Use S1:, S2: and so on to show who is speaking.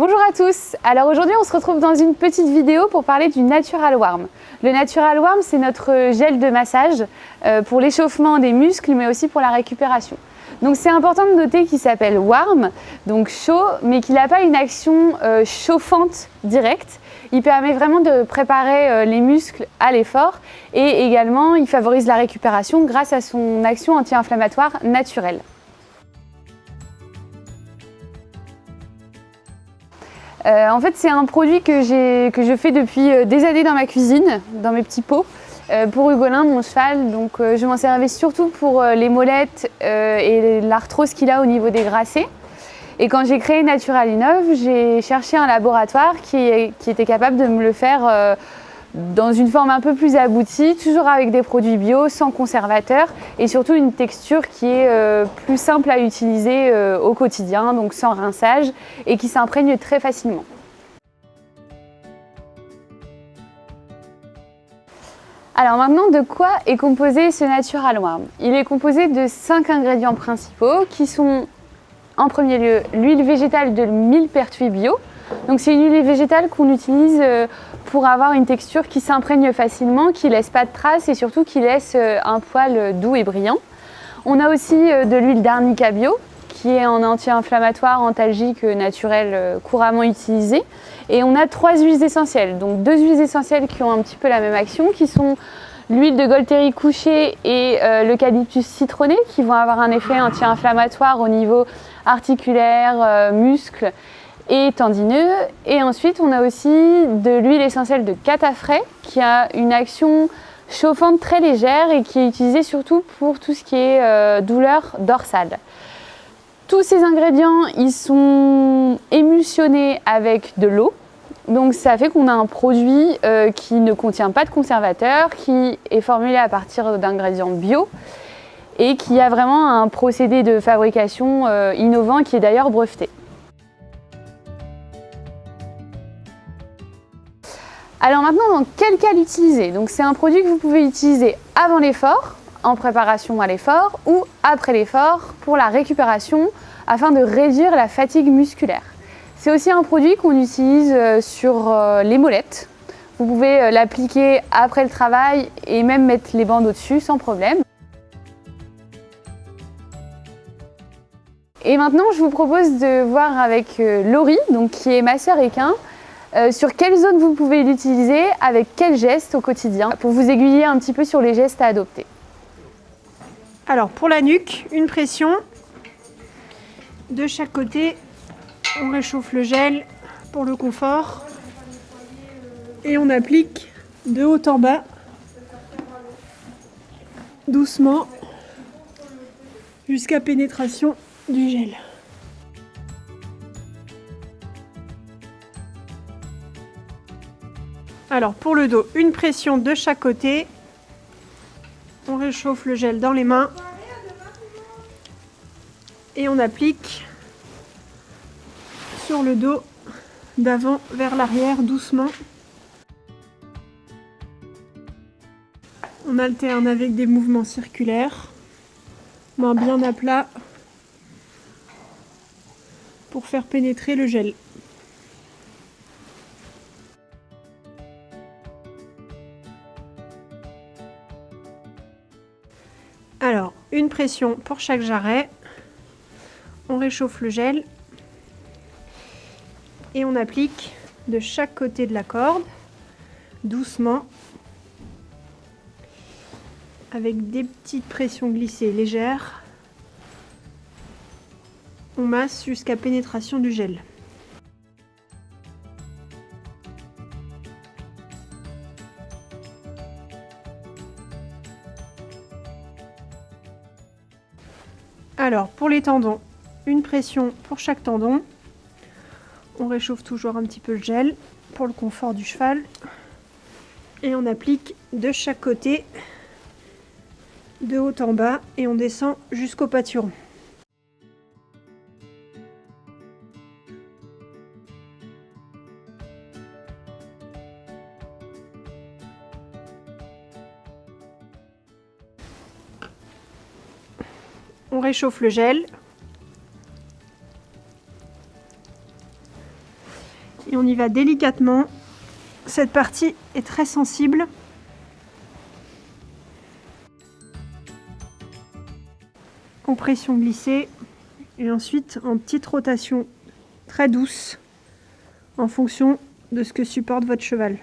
S1: Bonjour à tous, alors aujourd'hui on se retrouve dans une petite vidéo pour parler du Natural Warm. Le Natural Warm, c'est notre gel de massage pour l'échauffement des muscles mais aussi pour la récupération. Donc c'est important de noter qu'il s'appelle Warm, donc chaud, mais qu'il n'a pas une action chauffante directe. Il permet vraiment de préparer les muscles à l'effort et également il favorise la récupération grâce à son action anti-inflammatoire naturelle. En fait, c'est un produit que je fais depuis des années dans ma cuisine, dans mes petits pots, pour Hugolin, mon cheval. Donc, je m'en servais surtout pour les molettes et l'arthrose qu'il a au niveau des gracets. Et quand j'ai créé Natural Innov, j'ai cherché un laboratoire qui était capable de me le faire dans une forme un peu plus aboutie, toujours avec des produits bio, sans conservateurs et surtout une texture qui est plus simple à utiliser au quotidien, donc sans rinçage et qui s'imprègne très facilement. Alors maintenant, de quoi est composé ce Natural Warm? Il est composé de 5 ingrédients principaux qui sont en premier lieu l'huile végétale de millepertuis bio. Donc c'est une huile végétale qu'on utilise pour avoir une texture qui s'imprègne facilement, qui ne laisse pas de traces et surtout qui laisse un poil doux et brillant. On a aussi de l'huile d'arnica bio qui est en anti-inflammatoire, antalgique, naturel, couramment utilisée. Et on a 3 huiles essentielles, donc 2 huiles essentielles qui ont un petit peu la même action, qui sont l'huile de Golteri couché et l'eucalyptus citronné qui vont avoir un effet anti-inflammatoire au niveau articulaire, muscles et tendineux. Et ensuite, on a aussi de l'huile essentielle de catafrais qui a une action chauffante très légère et qui est utilisée surtout pour tout ce qui est douleur dorsale. Tous ces ingrédients, ils sont émulsionnés avec de l'eau. Donc ça fait qu'on a un produit qui ne contient pas de conservateur, qui est formulé à partir d'ingrédients bio et qui a vraiment un procédé de fabrication innovant qui est d'ailleurs breveté. Alors maintenant, dans quel cas l'utiliser? Donc c'est un produit que vous pouvez utiliser avant l'effort, en préparation à l'effort, ou après l'effort pour la récupération afin de réduire la fatigue musculaire. C'est aussi un produit qu'on utilise sur les molettes. Vous pouvez l'appliquer après le travail et même mettre les bandes au-dessus sans problème. Et maintenant, je vous propose de voir avec Laurie, donc qui est ma sœur équin, sur quelle zone vous pouvez l'utiliser, avec quels gestes au quotidien, pour vous aiguiller un petit peu sur les gestes à adopter.
S2: Alors pour la nuque, une pression de chaque côté. On réchauffe le gel pour le confort et on applique de haut en bas, doucement, jusqu'à pénétration du gel. Alors pour le dos, une pression de chaque côté. On réchauffe le gel dans les mains et on applique sur le dos d'avant vers l'arrière doucement. On alterne avec des mouvements circulaires, main bien à plat pour faire pénétrer le gel. Alors, une pression pour chaque jarret. On réchauffe le gel et on applique de chaque côté de la corde, doucement, avec des petites pressions glissées légères. On masse jusqu'à pénétration du gel. Alors, pour les tendons, une pression pour chaque tendon. On réchauffe toujours un petit peu le gel pour le confort du cheval. Et on applique de chaque côté, de haut en bas, et on descend jusqu'au pâturon. On réchauffe le gel. Et on y va délicatement. Cette partie est très sensible. Compression glissée. Et ensuite en petite rotation très douce en fonction de ce que supporte votre cheval.